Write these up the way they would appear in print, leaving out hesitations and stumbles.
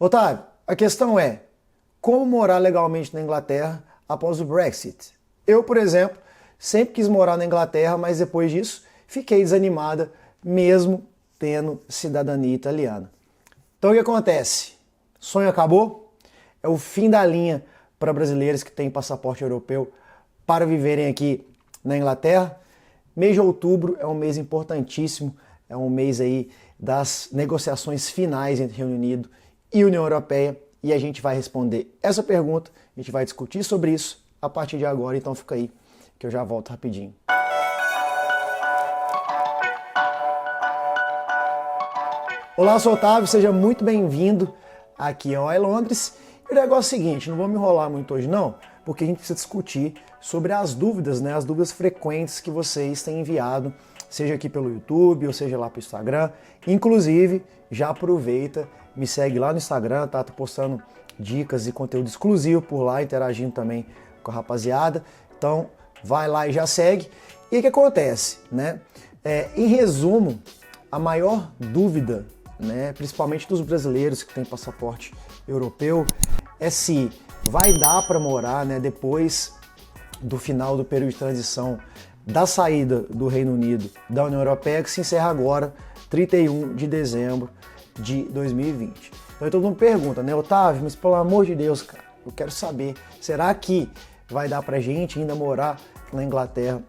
Otávio, a questão é, como morar legalmente na Inglaterra após o Brexit? Eu, por exemplo, sempre quis morar na Inglaterra, mas depois disso fiquei desanimada, mesmo tendo cidadania italiana. Então o que acontece? Sonho acabou? É o fim da linha para brasileiros que têm passaporte europeu para viverem aqui na Inglaterra. Mês de outubro é um mês importantíssimo, é um mês aí das negociações finais entre Reino Unido e União Europeia, e a gente vai responder essa pergunta, a gente vai discutir sobre isso a partir de agora, então fica aí que eu já volto rapidinho. Olá, eu sou o Otávio, seja muito bem-vindo aqui ao iLondres. E o negócio é o seguinte, não vou me enrolar muito hoje não, porque a gente precisa discutir sobre as dúvidas, né? As dúvidas frequentes que vocês têm enviado, seja aqui pelo YouTube ou seja lá pelo Instagram. Inclusive, já aproveita, me segue lá no Instagram, tá? Tô postando dicas e conteúdo exclusivo por lá, interagindo também com a rapaziada. Então, vai lá e já segue. E o que acontece, né? Em resumo, a maior dúvida, né, principalmente dos brasileiros que têm passaporte europeu, é se vai dar para morar, né, depois do final do período de transição da saída do Reino Unido da União Europeia, que se encerra agora, 31 de dezembro de 2020. Então todo mundo pergunta, né, Otávio, mas pelo amor de Deus, cara, eu quero saber, será que vai dar pra gente ainda morar na Inglaterra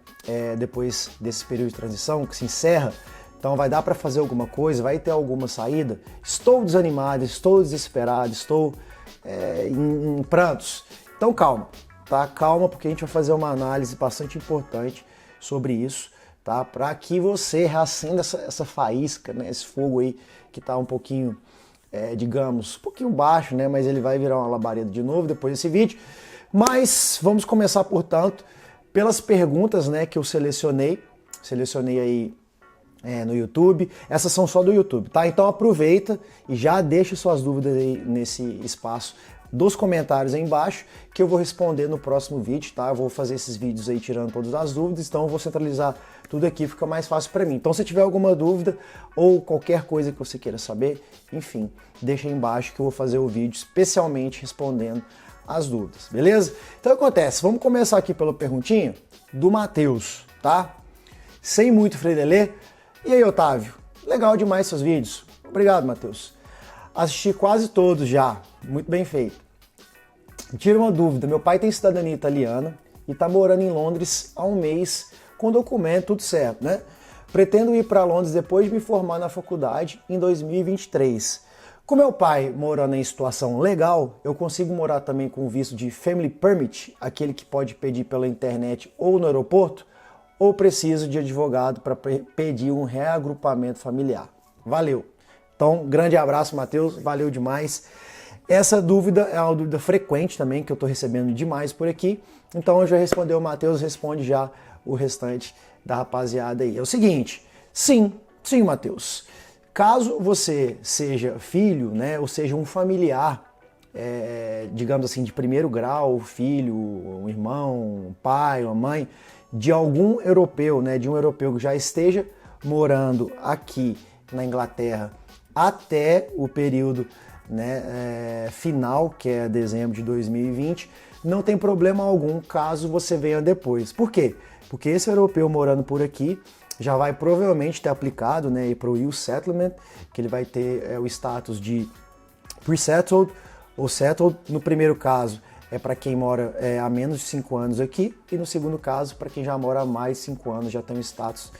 depois desse período de transição que se encerra? Então vai dar para fazer alguma coisa? Vai ter alguma saída? Estou desanimado, estou desesperado, estou em prantos. Então calma, tá? Calma, porque a gente vai fazer uma análise bastante importante sobre isso, tá? Para que você reacenda essa faísca, né? Esse fogo aí que tá um pouquinho, digamos, um pouquinho baixo, né? Mas ele vai virar uma labareda de novo depois desse vídeo. Mas vamos começar, portanto, pelas perguntas, né, que eu selecionei aí no YouTube. Essas são só do YouTube, tá? Então aproveita e já deixa suas dúvidas aí nesse espaço dos comentários aí embaixo, que eu vou responder no próximo vídeo, tá? Eu vou fazer esses vídeos aí tirando todas as dúvidas, então eu vou centralizar tudo aqui, fica mais fácil para mim. Então se tiver alguma dúvida ou qualquer coisa que você queira saber, enfim, deixa aí embaixo que eu vou fazer o vídeo especialmente respondendo as dúvidas, beleza? Então acontece, vamos começar aqui pela perguntinha do Matheus, tá? Sem muito fredelê. E aí, Otávio? Legal demais seus vídeos. Obrigado, Matheus. Assisti quase todos já. Muito bem feito. Tira uma dúvida. Meu pai tem cidadania italiana e está morando em Londres há um mês com documento, tudo certo, né? Pretendo ir para Londres depois de me formar na faculdade em 2023. Com meu pai morando em situação legal, eu consigo morar também com visto de Family Permit, aquele que pode pedir pela internet ou no aeroporto, ou preciso de advogado para pedir um reagrupamento familiar? Valeu! Então, grande abraço, Matheus, valeu demais. Essa dúvida é uma dúvida frequente também, que eu estou recebendo demais por aqui. Então, eu já respondi o Matheus, responde já o restante da rapaziada aí. É o seguinte, sim, Matheus. Caso você seja filho, né, ou seja um familiar, digamos assim, de primeiro grau, filho, um irmão, um pai, uma mãe, de algum europeu, né, de um europeu que já esteja morando aqui na Inglaterra até o período, né, final, que é dezembro de 2020, não tem problema algum caso você venha depois. Por quê? Porque esse europeu morando por aqui já vai provavelmente ter aplicado, né, para o EU Settlement, que ele vai ter o status de pre-settled ou settled. No primeiro caso, é para quem mora há menos de 5 anos aqui, e no segundo caso, para quem já mora há mais de 5 anos, já tem um status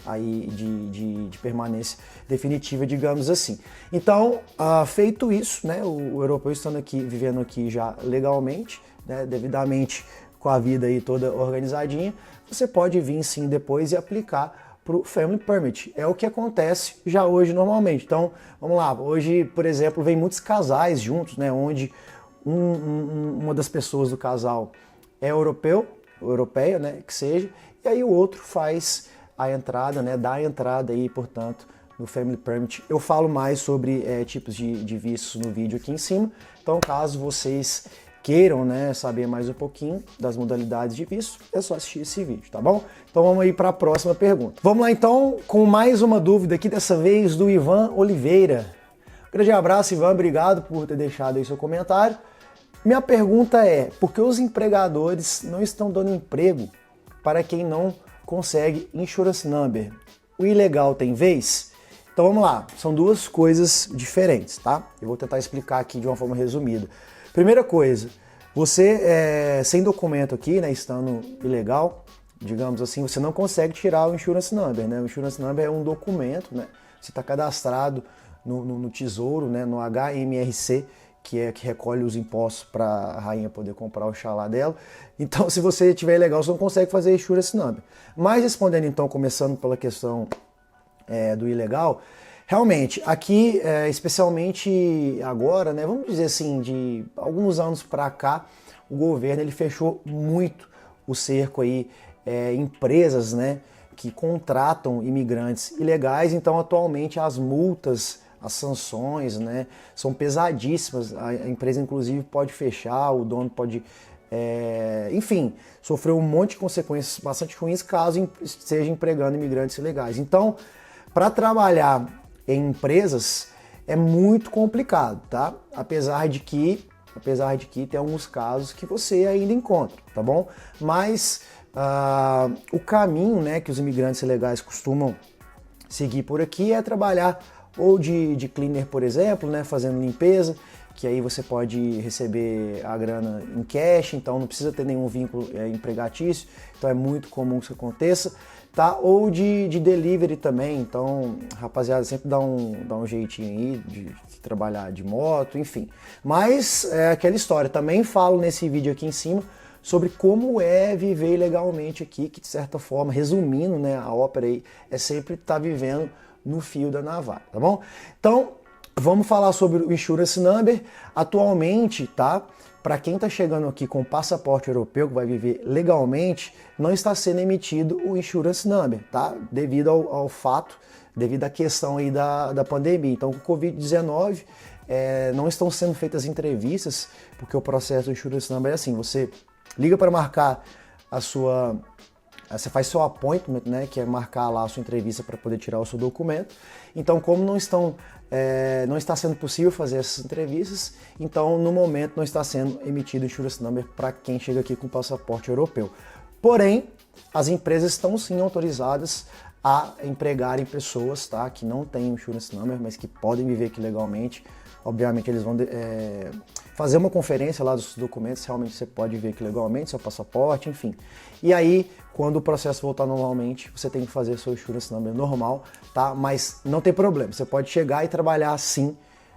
aí de permanência definitiva, digamos assim. Então, feito isso, né, o europeu estando aqui, vivendo aqui já legalmente, né, devidamente com a vida aí toda organizadinha, você pode vir sim depois e aplicar para o Family Permit. É o que acontece já hoje normalmente. Então, vamos lá, hoje, por exemplo, vem muitos casais juntos, né, onde uma das pessoas do casal é europeia, né, que seja, e aí o outro faz a entrada, né, dá a entrada aí, portanto, no Family Permit. Eu falo mais sobre tipos de vistos no vídeo aqui em cima, então caso vocês queiram, né, saber mais um pouquinho das modalidades de visto, é só assistir esse vídeo, tá bom? Então vamos aí para a próxima pergunta. Vamos lá então com mais uma dúvida aqui, dessa vez do Ivan Oliveira. Grande abraço, Ivan, obrigado por ter deixado aí seu comentário. Minha pergunta é, por que os empregadores não estão dando emprego para quem não consegue insurance number? O ilegal tem vez? Então vamos lá, são duas coisas diferentes, tá? Eu vou tentar explicar aqui de uma forma resumida. Primeira coisa, você sem documento aqui, né, estando ilegal, digamos assim, você não consegue tirar o insurance number, né? O insurance number é um documento, né? Você está cadastrado no Tesouro, né, no HMRC, que é que recolhe os impostos para a rainha poder comprar o xalá dela. Então, se você tiver ilegal, você não consegue fazer insurance number. Mas respondendo então, começando pela questão do ilegal, realmente, aqui, especialmente agora, né, vamos dizer assim, de alguns anos para cá, o governo ele fechou muito o cerco aí, empresas, né, que contratam imigrantes ilegais. Então, atualmente, as multas, as sanções, né, são pesadíssimas. A empresa, inclusive, pode fechar, o dono pode, enfim, sofrer um monte de consequências bastante ruins caso esteja empregando imigrantes ilegais. Então, para trabalhar em empresas é muito complicado, tá? Apesar de que tem alguns casos que você ainda encontra, tá bom? Mas o caminho, né, que os imigrantes ilegais costumam seguir por aqui é trabalhar ou de cleaner, por exemplo, né, fazendo limpeza, que aí você pode receber a grana em cash, então não precisa ter nenhum vínculo empregatício, então é muito comum que isso aconteça, tá? Ou de delivery também, então, rapaziada, sempre dá um jeitinho aí de trabalhar de moto, enfim. Mas é aquela história, também falo nesse vídeo aqui em cima sobre como é viver ilegalmente aqui, que de certa forma, resumindo, né, a ópera aí é sempre estar vivendo no fio da navalha, tá bom? Então, vamos falar sobre o insurance number. Atualmente, tá? Para quem está chegando aqui com passaporte europeu, que vai viver legalmente, não está sendo emitido o insurance number, tá? Devido ao fato, devido à questão aí da pandemia. Então, com o Covid-19, não estão sendo feitas entrevistas, porque o processo do insurance number é assim, você liga para marcar você faz seu appointment, né, que é marcar lá a sua entrevista para poder tirar o seu documento. Então, como não está sendo possível fazer essas entrevistas, então no momento não está sendo emitido o insurance number para quem chega aqui com passaporte europeu. Porém, as empresas estão sim autorizadas a empregarem pessoas, tá, que não têm insurance number, mas que podem viver aqui legalmente. Obviamente eles vão fazer uma conferência lá dos documentos, realmente você pode ver aqui legalmente, seu passaporte, enfim. E aí, quando o processo voltar normalmente, você tem que fazer seu insurance number normal, tá? Mas não tem problema, você pode chegar e trabalhar assim,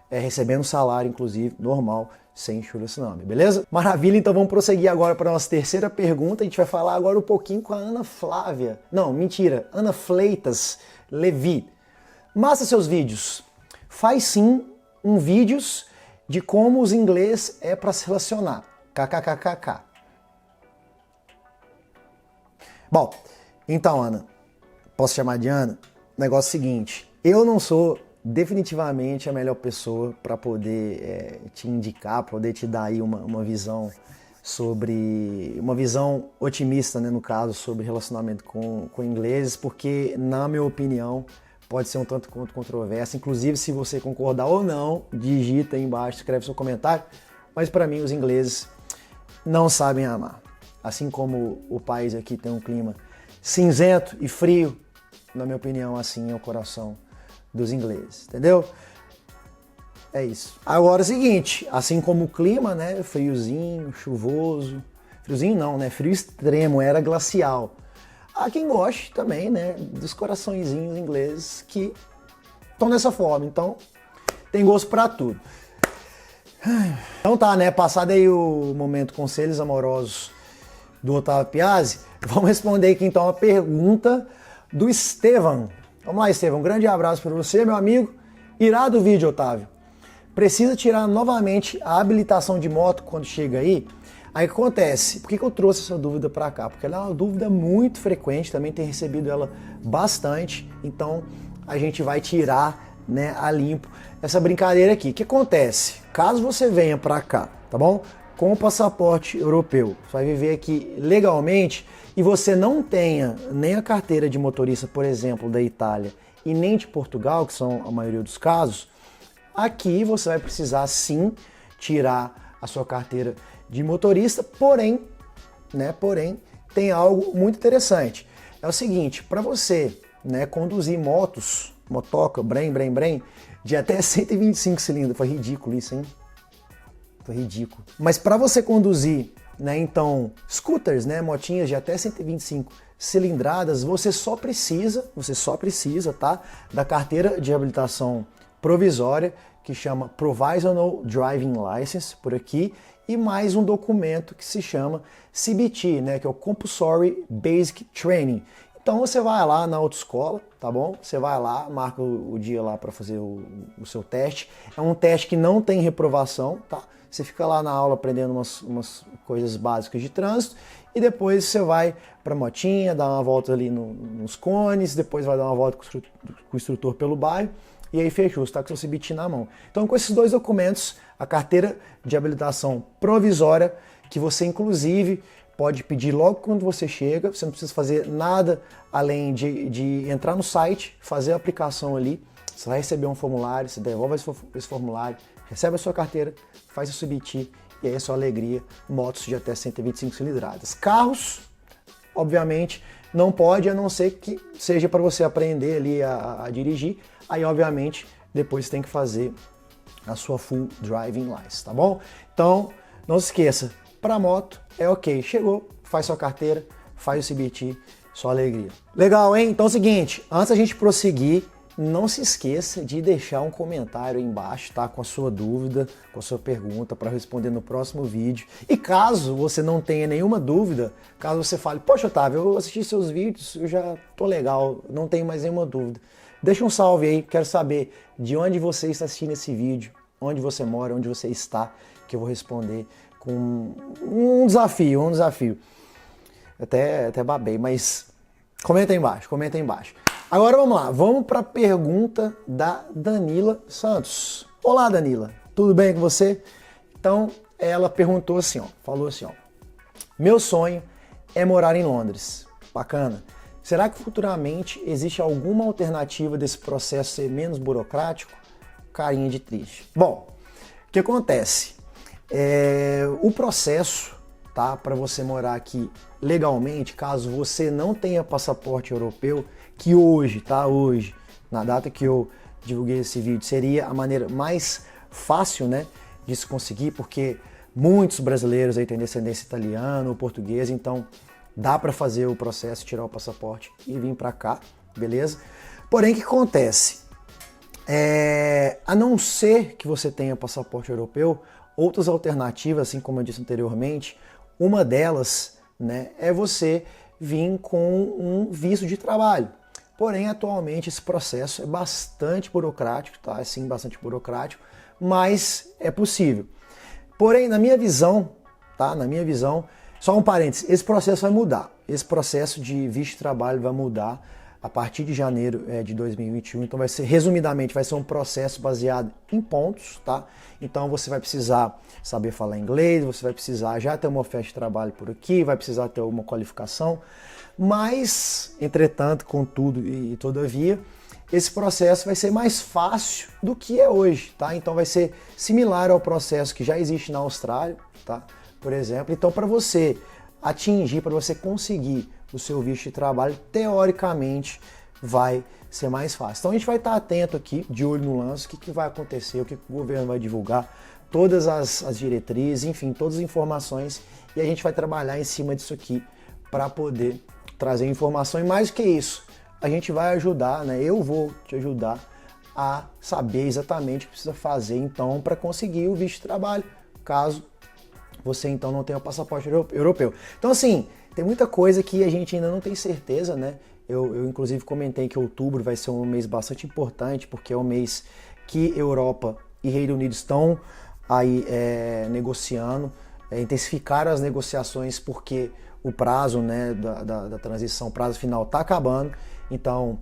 recebendo salário, inclusive, normal, sem insurance number, beleza? Maravilha, então vamos prosseguir agora para a nossa terceira pergunta. A gente vai falar agora um pouquinho com a Ana Flávia. Não, mentira, Ana Fleitas Levi. Massa seus vídeos. Faz sim vídeos de como os inglês é para se relacionar. KKKKK. Bom, então, Ana, posso chamar de Ana? O negócio é o seguinte, eu não sou definitivamente a melhor pessoa para poder te indicar, poder te dar aí uma visão uma visão otimista, né, no caso, sobre relacionamento com ingleses, porque, na minha opinião, pode ser um tanto quanto controverso. Inclusive, se você concordar ou não, digita aí embaixo, escreve seu comentário. Mas para mim, os ingleses não sabem amar. Assim como o país aqui tem um clima cinzento e frio, na minha opinião, assim é o coração dos ingleses, entendeu? É isso. Agora é o seguinte, assim como o clima, né, friozinho, chuvoso, friozinho não, né, frio extremo, era glacial. Há quem goste também, né, dos coraçõezinhos ingleses que estão dessa forma. Então, tem gosto para tudo. Então tá, né, passado aí o momento conselhos amorosos do Otávio Piazzi, vamos responder aqui então a pergunta do Estevam. Vamos lá, Estevam, um grande abraço para você, meu amigo. Irado o vídeo, Otávio. Precisa tirar novamente a habilitação de moto quando chega aí? Aí o que acontece? Por que eu trouxe essa dúvida para cá? Porque ela é uma dúvida muito frequente, também tem recebido ela bastante, então a gente vai tirar, né, a limpo essa brincadeira aqui. O que acontece? Caso você venha para cá, tá bom? Com o passaporte europeu, você vai viver aqui legalmente e você não tenha nem a carteira de motorista, por exemplo, da Itália e nem de Portugal, que são a maioria dos casos, Aqui você vai precisar sim tirar a sua carteira de motorista, porém tem algo muito interessante. É o seguinte, para você, né, conduzir motoca, brem, de até 125 cilindros, foi ridículo isso, hein? Foi ridículo. Mas para você conduzir, né, então, scooters, né, motinhas de até 125 cilindradas, você só precisa, tá, da carteira de habilitação provisória, que chama Provisional Driving License, por aqui, e mais um documento que se chama CBT, né, que é o Compulsory Basic Training. Então você vai lá na autoescola, tá bom? Você vai lá, marca o dia lá para fazer o seu teste. É um teste que não tem reprovação, tá? Você fica lá na aula aprendendo umas coisas básicas de trânsito e depois você vai para a motinha, dá uma volta ali nos cones, depois vai dar uma volta com o instrutor pelo bairro e aí fechou, você está com o seu CBT na mão. Então com esses dois documentos, a carteira de habilitação provisória, que você inclusive pode pedir logo quando você chega, você não precisa fazer nada além de entrar no site, fazer a aplicação ali, você vai receber um formulário, você devolve esse formulário, recebe a sua carteira, faz o CBT e aí é só alegria, motos de até 125 cilindradas. Carros, obviamente, não pode, a não ser que seja para você aprender ali a dirigir, aí obviamente depois você tem que fazer a sua full driving license, tá bom? Então, não se esqueça, para moto é ok, chegou, faz sua carteira, faz o CBT, só alegria. Legal, hein? Então é o seguinte, antes da gente prosseguir, não se esqueça de deixar um comentário aí embaixo, tá? Com a sua dúvida, com a sua pergunta para responder no próximo vídeo. E caso você não tenha nenhuma dúvida, caso você fale, poxa Otávio, eu assisti seus vídeos, eu já tô legal, não tenho mais nenhuma dúvida. Deixa um salve aí, quero saber de onde você está assistindo esse vídeo, onde você mora, onde você está, que eu vou responder com um desafio. Até babei, mas comenta aí embaixo. Agora vamos lá, vamos para a pergunta da Danila Santos. Olá Danila, tudo bem com você? Então ela perguntou assim, falou assim, meu sonho é morar em Londres. Bacana. Será que futuramente existe alguma alternativa desse processo ser menos burocrático? Carinha de triste. Bom, o que acontece? O processo, tá, para você morar aqui legalmente, caso você não tenha passaporte europeu, que hoje, na data que eu divulguei esse vídeo, seria a maneira mais fácil, né, de se conseguir, porque muitos brasileiros aí têm descendência italiana ou portuguesa, então dá para fazer o processo, tirar o passaporte e vir para cá, beleza? Porém, o que acontece? A não ser que você tenha passaporte europeu, outras alternativas, assim como eu disse anteriormente, uma delas, né, é você vir com um visto de trabalho. Porém, atualmente esse processo é bastante burocrático, tá? Sim, bastante burocrático, mas é possível. Porém, na minha visão, só um parênteses, esse processo vai mudar. Esse processo de visto de trabalho vai mudar a partir de janeiro de 2021. Então vai ser, resumidamente, vai ser um processo baseado em pontos, tá? Então você vai precisar saber falar inglês, você vai precisar já ter uma oferta de trabalho por aqui, vai precisar ter uma qualificação. Mas, entretanto, contudo e todavia, esse processo vai ser mais fácil do que é hoje, tá? Então vai ser similar ao processo que já existe na Austrália, tá? Por exemplo, então para você conseguir o seu visto de trabalho, teoricamente vai ser mais fácil. Então a gente vai estar atento aqui, de olho no lance, o que vai acontecer, o que o governo vai divulgar, todas as diretrizes, enfim, todas as informações, e a gente vai trabalhar em cima disso aqui para poder trazer informação. E mais do que isso, a gente vai ajudar, né? Eu vou te ajudar a saber exatamente o que precisa fazer então para conseguir o visto de trabalho, caso você então não tenha o passaporte europeu. Então assim, tem muita coisa que a gente ainda não tem certeza, né? Eu inclusive comentei que outubro vai ser um mês bastante importante, porque é um mês que Europa e Reino Unido estão aí negociando, intensificaram as negociações, porque o prazo, né, da transição, o prazo final está acabando. Então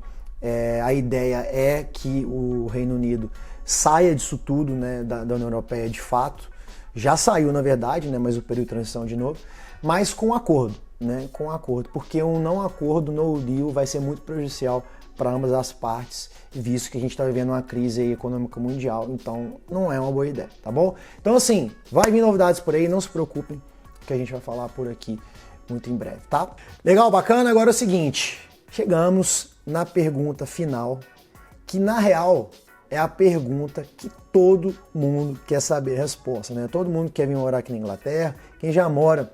a ideia é que o Reino Unido saia disso tudo, né, da União Europeia de fato. Já saiu, na verdade, né, mas o período de transição de novo, mas com acordo, né, com acordo, porque um não acordo, no deal, vai ser muito prejudicial para ambas as partes, visto que a gente está vivendo uma crise aí econômica mundial, então não é uma boa ideia, tá bom? Então assim, vai vir novidades por aí, não se preocupem, que a gente vai falar por aqui muito em breve, tá? Legal, bacana? Agora é o seguinte, chegamos na pergunta final, que na real é a pergunta que todo mundo quer saber a resposta, né? Todo mundo quer vir morar aqui na Inglaterra, quem já mora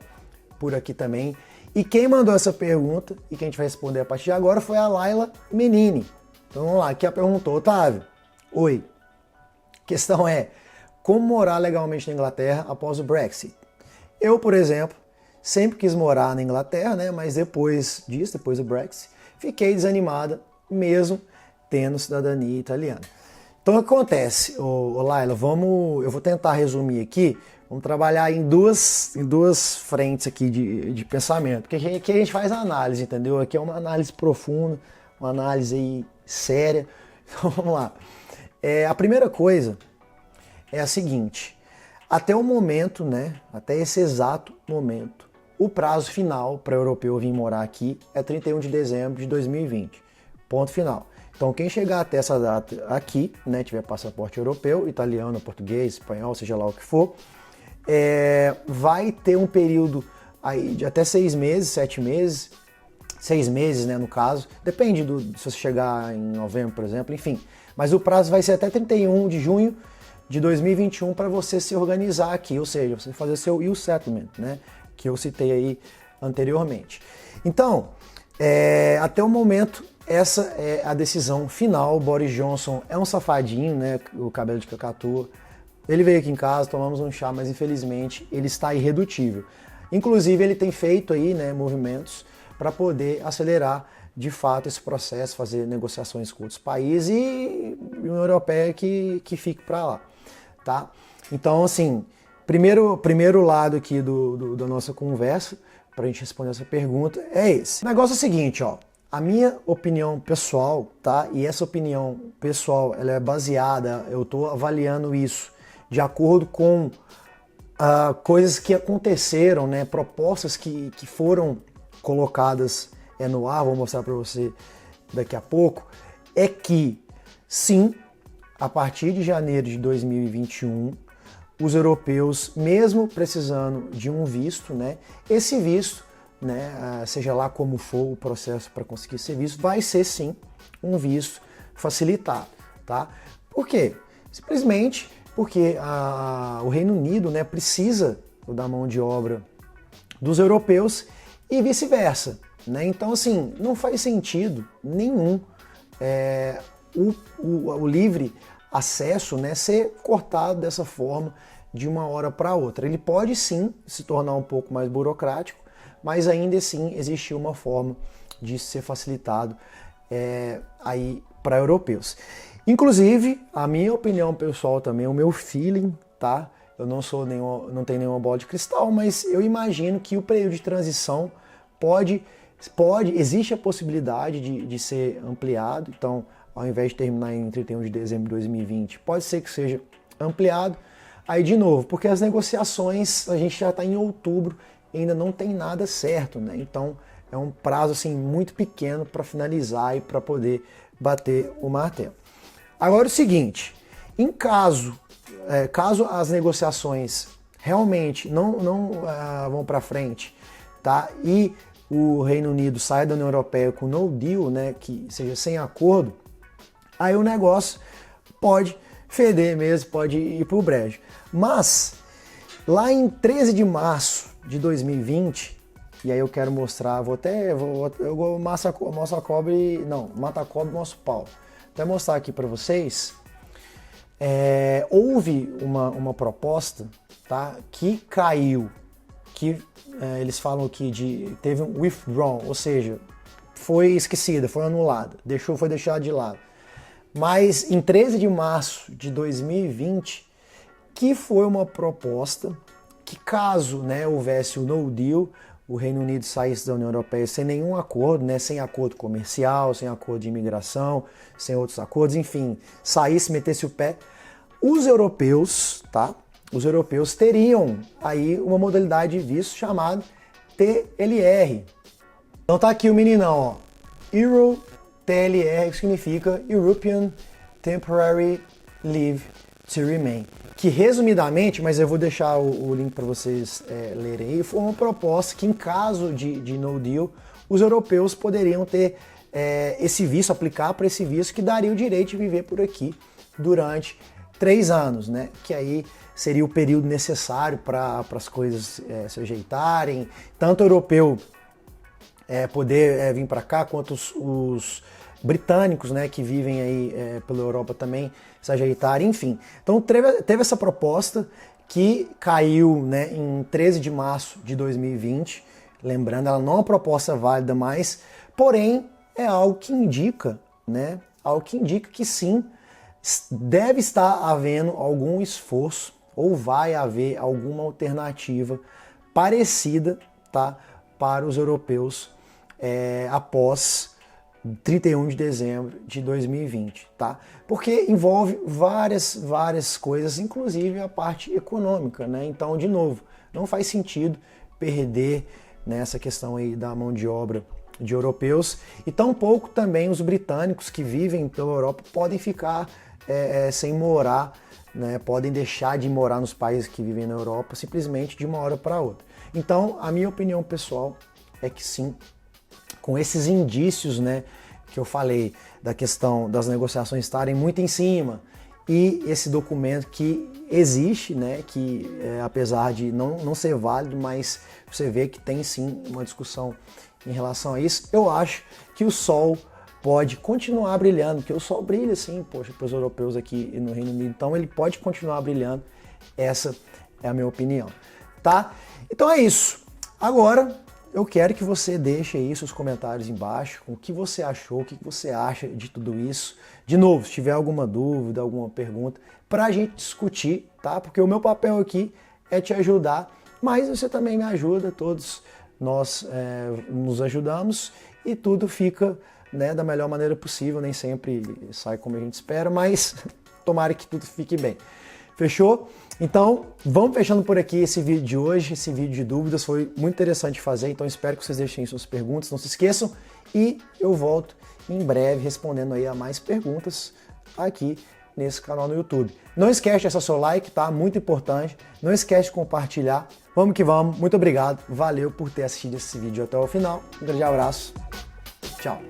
por aqui também. E quem mandou essa pergunta, e que a gente vai responder a partir de agora, foi a Laila Menini. Então vamos lá, que ela perguntou: Otávio, oi, a questão é, como morar legalmente na Inglaterra após o Brexit? Eu, por exemplo, sempre quis morar na Inglaterra, né? Mas depois disso, depois do Brexit, fiquei desanimada, mesmo tendo cidadania italiana. Então o que acontece, Laila, eu vou tentar resumir aqui, vamos trabalhar em duas frentes aqui de pensamento, porque aqui a gente faz análise, entendeu? Aqui é uma análise profunda, uma análise aí séria. Então vamos lá. A primeira coisa é a seguinte, até o momento, né, até esse exato momento, o prazo final para europeu vir morar aqui é 31 de dezembro de 2020, ponto final. Então quem chegar até essa data aqui, né, tiver passaporte europeu, italiano, português, espanhol, seja lá o que for, vai ter um período aí de até 6 meses, 7 meses, 6 meses, né, no caso, depende se você chegar em novembro, por exemplo, enfim. Mas o prazo vai ser até 31 de junho de 2021 para você se organizar aqui, ou seja, você fazer seu settlement, né, que eu citei aí anteriormente. Então, até o momento, essa é a decisão final. O Boris Johnson é um safadinho, né? O cabelo de cacatua. Ele veio aqui em casa, tomamos um chá, mas infelizmente ele está irredutível. Inclusive ele tem feito aí, né, movimentos para poder acelerar de fato esse processo, fazer negociações com outros países e a União Europeia que fique para lá, tá? Então assim, primeiro lado aqui da nossa conversa, para a gente responder essa pergunta, é esse. O negócio é o seguinte, ó. A minha opinião pessoal, tá? E essa opinião pessoal, ela é baseada, eu estou avaliando isso de acordo com coisas que aconteceram, né? Propostas que foram colocadas no ar, vou mostrar para você daqui a pouco, é que, sim, a partir de janeiro de 2021, os europeus, mesmo precisando de um visto, né? Esse visto, né, seja lá como for o processo para conseguir esse visto, vai ser sim um visto facilitado, tá? Por quê? Simplesmente porque o Reino Unido, né, precisa da mão de obra dos europeus e vice-versa, né? Então assim, não faz sentido nenhum o livre acesso, né, ser cortado dessa forma de uma hora para outra. Ele pode sim se tornar um pouco mais burocrático, mas ainda assim existe uma forma de ser facilitado aí para europeus. Inclusive, a minha opinião pessoal também, o meu feeling, tá? Eu não tenho nenhuma bola de cristal, mas eu imagino que o período de transição existe a possibilidade de ser ampliado. Então, ao invés de terminar em 31 de dezembro de 2020, pode ser que seja ampliado. Aí, de novo, porque as negociações, a gente já está em outubro, ainda não tem nada certo, né? Então é um prazo assim muito pequeno para finalizar e para poder bater o martelo. Agora o seguinte, em caso as negociações realmente não vão para frente, tá? E o Reino Unido sai da União Europeia com no deal, né? Que seja sem acordo, aí o negócio pode feder mesmo, pode ir pro brejo. Mas lá em 13 de março de 2020, e aí eu quero mostrar, mata cobre, nosso pau. Até mostrar aqui para vocês, houve uma proposta, tá, que caiu, que eles falam aqui teve um withdrawn, ou seja, foi esquecida, foi anulada, foi deixada de lado. Mas em 13 de março de 2020, que foi uma proposta que caso, né, houvesse o no deal, o Reino Unido saísse da União Europeia sem nenhum acordo, né, sem acordo comercial, sem acordo de imigração, sem outros acordos, enfim, saísse, metesse o pé, os europeus, tá? Os europeus teriam aí uma modalidade de visto chamada TLR. Então tá aqui o meninão, ó, Euro TLR, que significa European Temporary Leave to Remain. Que resumidamente, mas eu vou deixar o link para vocês lerem aí, foi uma proposta que em caso de no deal, os europeus poderiam ter esse visto, aplicar para esse visto que daria o direito de viver por aqui durante 3 anos, né? Que aí seria o período necessário para as coisas se ajeitarem, tanto o europeu poder vir para cá, quanto os britânicos, né, que vivem aí pela Europa também se ajeitarem, enfim. Então teve essa proposta que caiu, né, em 13 de março de 2020, lembrando, ela não é uma proposta válida mais, porém é algo que indica, né, algo que indica que sim, deve estar havendo algum esforço ou vai haver alguma alternativa parecida, tá, para os europeus após 31 de dezembro de 2020, tá? Porque envolve várias coisas, inclusive a parte econômica, né? Então, de novo, não faz sentido perder nessa questão aí da mão de obra de europeus e tampouco também os britânicos que vivem pela Europa podem ficar sem morar, né? Podem deixar de morar nos países que vivem na Europa simplesmente de uma hora para outra. Então, a minha opinião pessoal é que sim, com esses indícios, né, que eu falei, da questão das negociações estarem muito em cima, e esse documento que existe, né, que apesar de não ser válido, mas você vê que tem sim uma discussão em relação a isso, eu acho que o sol pode continuar brilhando, porque o sol brilha sim, poxa, para os europeus aqui no Reino Unido, então ele pode continuar brilhando, essa é a minha opinião, tá? Então é isso. Agora, eu quero que você deixe aí seus comentários embaixo, com o que você achou, o que você acha de tudo isso. De novo, se tiver alguma dúvida, alguma pergunta, para a gente discutir, tá? Porque o meu papel aqui é te ajudar, mas você também me ajuda, todos nós nos ajudamos e tudo fica, né, da melhor maneira possível, nem sempre sai como a gente espera, mas tomara que tudo fique bem. Fechou? Então, vamos fechando por aqui esse vídeo de hoje, esse vídeo de dúvidas, foi muito interessante fazer, então espero que vocês deixem suas perguntas, não se esqueçam, e eu volto em breve respondendo aí a mais perguntas aqui nesse canal no YouTube. Não esquece de deixar seu like, tá? Muito importante, não esquece de compartilhar, vamos que vamos, muito obrigado, valeu por ter assistido esse vídeo até o final, um grande abraço, tchau!